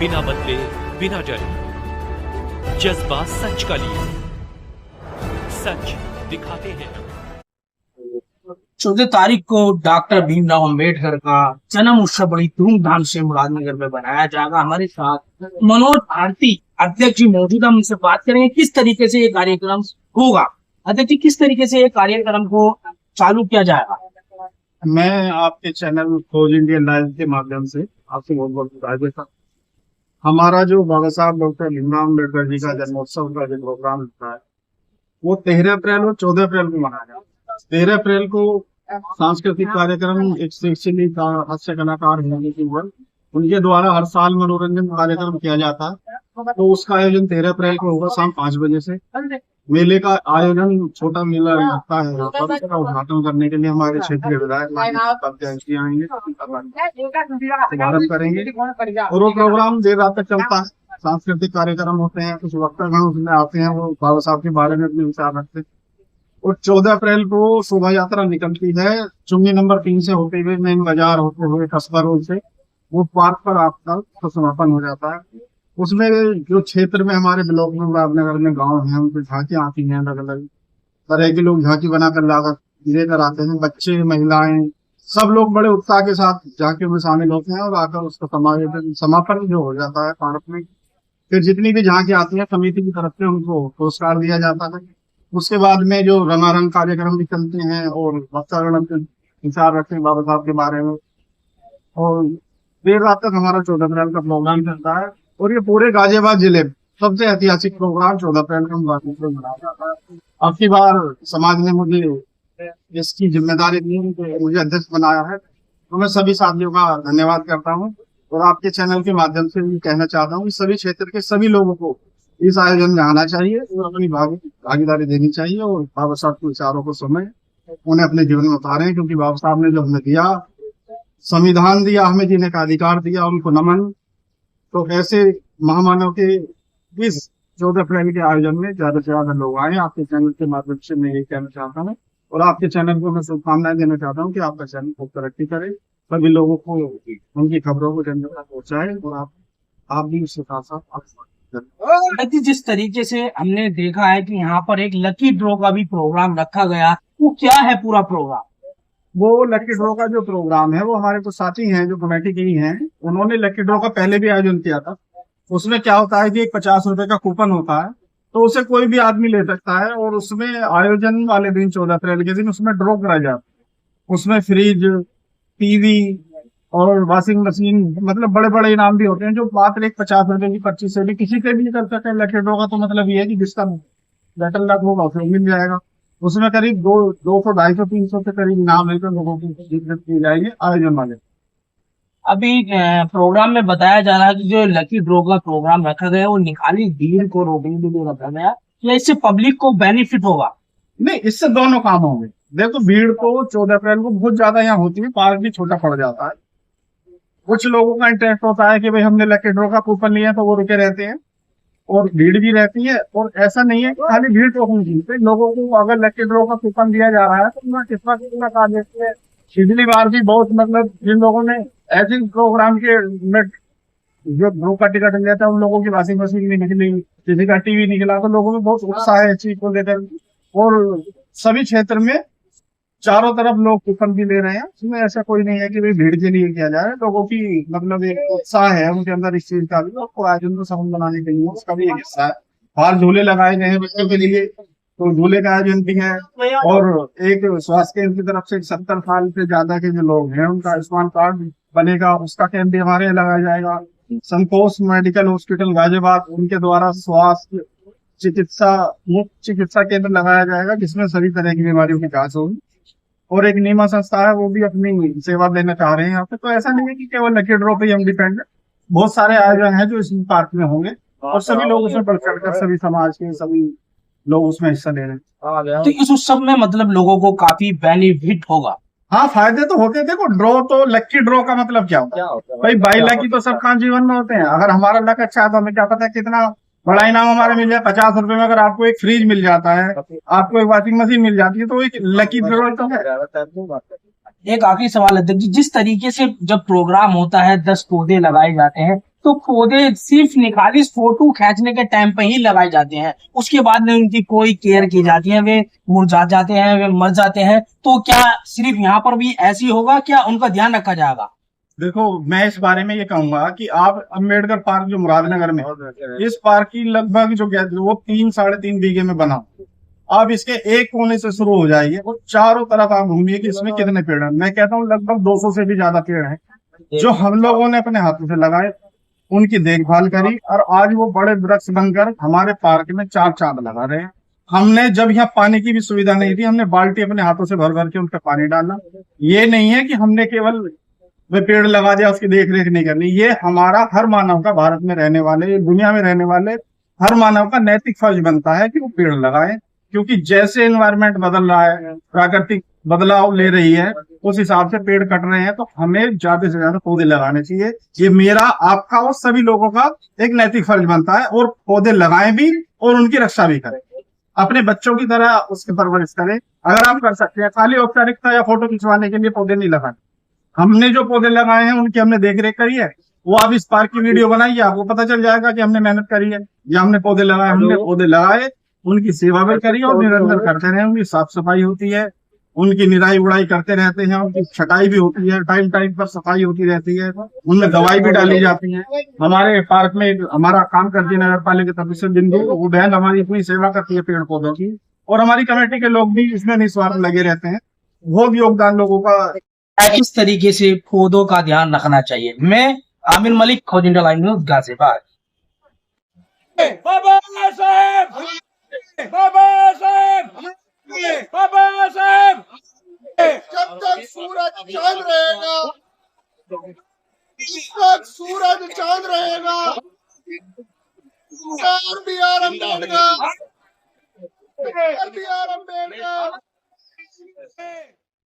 बिना बदले बिना डरे, जज्बा सच का लिए, सच दिखाते हैं। 14 तारीख को डॉक्टर भीमराव अंबेडकर का जन्म उत्सव बड़ी धूमधाम से मुरादनगर में बनाया जाएगा। हमारे साथ मनोज भारती अध्यक्ष जी मौजूद हैं, उनसे बात करेंगे किस तरीके से ये कार्यक्रम होगा। अध्यक्ष जी, किस तरीके से ये कार्यक्रम को चालू किया जाएगा? मैं आपके चैनल खोज इंडिया लाइव के माध्यम से आपसे बहुत बहुत बधाई देता हूँ। हमारा जो बाबा साहब डॉक्टर भीमराव अम्बेडकर जी का जन्मोत्सव का जो प्रोग्राम होता है वो 13 अप्रैल और 14 अप्रैल को मनाया जाता है। 13 अप्रैल को सांस्कृतिक कार्यक्रम, एक शैक्षणिक हास्य कलाकार होंगे केवल उनके द्वारा हर साल मनोरंजन कार्यक्रम किया जाता है। तो उसका आयोजन 13 अप्रैल को होगा शाम 5 बजे से। मेले का आयोजन छोटा मेला होता है, उसका उद्घाटन करने के लिए हमारे क्षेत्रीय विधायक आएंगे, शुभारंभ करेंगे और वो प्रोग्राम देर रात तक चलता है। सांस्कृतिक कार्यक्रम होते हैं, कुछ वक्तागण उसमें आते हैं, वो बाबा साहब के बारे में अपने विचार रखते हैं। और 14 अप्रैल को शोभा यात्रा निकलती है चुंगी नंबर 3 से होते हुए मेन बाजार होते हुए कस्बा रोड से, वो पार्क पर आपका समापन हो जाता है। उसमें जो क्षेत्र में हमारे ब्लॉक में, मुरादनगर में गांव हैं, उनकी झांकियां आती हैं, अलग अलग तरह के लोग झांकी बनाकर लेकर आते हैं। बच्चे, महिलाएं, सब लोग बड़े उत्साह के साथ झांकियों में शामिल होते हैं और आकर उसका समापन जो हो जाता है पार्क में। फिर जितनी भी झांकी आती है समिति की तरफ से उनको पुरस्कार दिया जाता है। उसके बाद में जो रंगारंग कार्यक्रम भी चलते हैं और वक्तागण विचार रखते हैं बाबा साहब के बारे में। और देर रात तक हमारा 14 अप्रैल का प्रोग्राम चलता है और ये पूरे गाजियाबाद जिले में सबसे ऐतिहासिक प्रोग्राम 14 अप्रैल को मनाया जाता है। अब की बार समाज ने मुझे इसकी जिम्मेदारी दी, मुझे अध्यक्ष बनाया है, तो मैं सभी साथियों का धन्यवाद करता हूँ और आपके चैनल के माध्यम से भी कहना चाहता हूँ कि सभी क्षेत्र के सभी लोगों को इस आयोजन में आना चाहिए और अपनी भागीदारी देनी चाहिए और बाबा साहब के विचारों को सुने, उन्हें अपने जीवन में उतारें, क्योंकि बाबा साहब ने जो हमें दिया, संविधान दिया, हमें जीने का अधिकार दिया, उनको नमन। तो ऐसे महामानव के इस 14 अप्रैल के आयोजन में ज्यादा से ज्यादा लोग आए। आपके चैनल के माध्यम से मैं ये कहना चाहता हूँ और आपके चैनल को मैं शुभकामनाएं देना चाहता हूँ कि आपका चैनल खूब तरक्की करे, सभी लोगों को उनकी खबरों को जन तक पहुँचाए और आप भी उसके साथ साथ। जिस तरीके से हमने देखा है कि यहाँ पर एक लकी ड्रॉ का भी प्रोग्राम रखा गया, वो क्या है पूरा प्रोग्राम? वो लकी ड्रॉ का जो प्रोग्राम है वो हमारे कुछ साथी हैं जो कमेटी के ही हैं, उन्होंने लकी ड्रॉ का पहले भी आयोजन किया था। उसमें क्या होता है कि एक 50 रुपए का कूपन होता है, तो उसे कोई भी आदमी ले सकता है और उसमें आयोजन वाले दिन 14 अप्रैल के दिन उसमें ड्रॉ कराया जाता है। उसमें फ्रिज, टीवी और वॉशिंग मशीन, मतलब बड़े बड़े इनाम भी होते हैं जो मात्र एक 50 रुपए की पर्ची से भी किसी से भी कर सकते हैं। लकी ड्रॉ का तो मतलब ये है कि जिसका लेटर लक होगा उसे मिल जाएगा। उसमें करीब 200, 250, 300 के करीब इनाम लेकर लोगों की वितरित की जाएगी आयोजन वाले। अभी प्रोग्राम में बताया जा रहा है कि जो लकी ड्रॉ का प्रोग्राम रखा गया है वो निकाली भीड़ को रोकने के लिए रखा गया, या इससे पब्लिक को बेनिफिट होगा? नहीं, इससे दोनों काम होंगे। देखो, भीड़ को 14 अप्रैल को बहुत ज्यादा यहाँ होती है, पार्क भी छोटा पड़ जाता है। कुछ लोगों का इंटरेस्ट होता है कि भाई हमने लकी ड्रॉ का कूपन लिया, तो वो रुके रहते हैं और भीड़ भी रहती है। और ऐसा नहीं है कि खाली भीड़ रोकनी चाहिए, लोगों को अगर लकी ड्रॉ का कूपन दिया जा रहा है तो उन्हें कितना कार्य देते हैं। पिछली बार भी बहुत, मतलब जिन लोगों ने ऐसे प्रोग्राम के में जो ड्रॉ का टिकट लिया था उन लोगों की वॉशिंग मशीन भी निकली, किसी का टीवी निकला, तो लोगों में बहुत उत्साह है इस चीज को लेकर। और सभी क्षेत्र में चारों तरफ लोग कूपन भी ले रहे हैं, उसमें ऐसा कोई नहीं है कि भाई भीड़ के लिए किया जाए। लोगों की मतलब एक उत्साह है उनके अंदर इस चीज का भी, और आयोजन को सफल बनाने के लिए उसका भी एक हिस्सा है। बाहर झूले लगाए गए हैं बच्चों के लिए, तो झूले का आयोजन भी है। और एक स्वास्थ्य केंद्र की तरफ से 70 साल से ज्यादा के जो लोग हैं उनका आयुष्मान कार्ड बनेगा, उसका कैंप भी हमारे यहाँ लगाया जाएगा। संतोष मेडिकल हॉस्पिटल गाजियाबाद, उनके द्वारा स्वास्थ्य मुफ्त चिकित्सा केंद्र लगाया जाएगा जिसमें सभी तरह की बीमारियों की जांच होगी। और एक नीमा संस्था है, वो भी अपनी सेवा देना चाह रहे हैं यहाँ पे। तो ऐसा नहीं है कि केवल लकी ड्रॉ पे ही हम डिपेंड है, बहुत सारे आयोजन हैं जो इस पार्क में होंगे और सभी लोग उसमें बढ़ चढ़कर, सभी समाज के सभी लोग उसमें हिस्सा ले रहे हैं। तो इस उत्सव में मतलब लोगों को काफी बेनिफिट होगा? हाँ, फायदे तो होते हैं। देखो, ड्रॉ तो लकी ड्रॉ का मतलब क्या होता है भाई? 22 लकी तो सबका जीवन में होते हैं। अगर हमारा लक अच्छा है तो हमें क्या पता है कितना बड़ा इनाम हमारे मिल जाए। 50 रुपए में अगर आपको एक फ्रिज मिल जाता है, आपको एक वॉशिंग मशीन मिल जाती है, तो एक लकी ड्रॉ तो है। एक आखिरी सवाल है, जिस तरीके से जब प्रोग्राम होता है 10 पौधे लगाए जाते हैं, तो पौधे सिर्फ निखारी फोटो खींचने के टाइम पे ही लगाए जाते हैं, उसके बाद में उनकी कोई केयर की जाती है, वे मुरझा जाते हैं, वे मर जाते हैं। तो क्या सिर्फ यहाँ पर भी ऐसी होगा, क्या उनका ध्यान रखा जाएगा? देखो, मैं इस बारे में ये कहूंगा कि आप अम्बेडकर पार्क जो मुरादनगर में है, इस पार्क की लगभग जो वो 3-3.5 बीघे में बना, आप इसके एक कोने से शुरू हो जाइए और चारों तरफ आप घूमिए कि इसमें कितने पेड़ हैं। मैं कहता हूँ लगभग 200 से भी ज्यादा पेड़ हैं जो हम लोगों ने अपने हाथों से लगाए, उनकी देखभाल करी, और आज वो बड़े वृक्ष बनकर हमारे पार्क में चार चांद लगा रहे हैं। हमने जब यहाँ पानी की भी सुविधा नहीं थी, हमने बाल्टी अपने हाथों से भर भर के उन पर पानी डाला। ये नहीं है कि हमने केवल वे पेड़ लगा दिया, उसकी देख रेख नहीं करनी। ये हमारा हर मानव का, भारत में रहने वाले, दुनिया में रहने वाले हर मानव का नैतिक फर्ज बनता है कि वो पेड़ लगाए, क्योंकि जैसे एनवायरनमेंट बदल रहा है, प्राकृतिक बदलाव ले रही है, उस हिसाब से पेड़ कट रहे हैं। तो हमें ज्यादा से ज्यादा पौधे लगाने चाहिए। ये मेरा, आपका और सभी लोगों का एक नैतिक फर्ज बनता है। और पौधे लगाएं भी और उनकी रक्षा भी करें, अपने बच्चों की तरह उसकी परवरिश करें। अगर आप कर सकते हैं, खाली औपचारिकता या फोटो खिंचवाने के लिए पौधे नहीं लगाए। हमने जो पौधे लगाए हैं उनकी हमने देख रेख करी है। वो आप इस पार्क की वीडियो बनाइए, आपको पता चल जाएगा कि हमने मेहनत करी है या हमने पौधे लगाए। हमने पौधे लगाए, उनकी सेवा भी करी और निरंतर करते रहे। उनकी साफ सफाई होती है, उनकी निराई उड़ाई करते रहते हैं, उनकी छटाई भी होती है, टाइम टाइम पर सफाई होती रहती है, उनमें दवाई भी डाली जाती है। हमारे पार्क में हमारा काम करती है नगर पालिका तरफ से बिंदु, वो बहन हमारी अपनी सेवा करती है पेड़ पौधों की, और हमारी कमेटी के लोग भी इसमें निस्वार्थ लगे रहते हैं। बहुत योगदान लोगों का। किस तरीके से पौधों का ध्यान रखना चाहिए? मैं आमिर मलिक, खोज India live news, Ghaziabad. Baba Saheb, Baba Saheb, Baba Saheb. जब तक सूरज चांद रहेगा, जब तक सूरज चांद रहेगा, B R Ambedkar, B R Ambedkar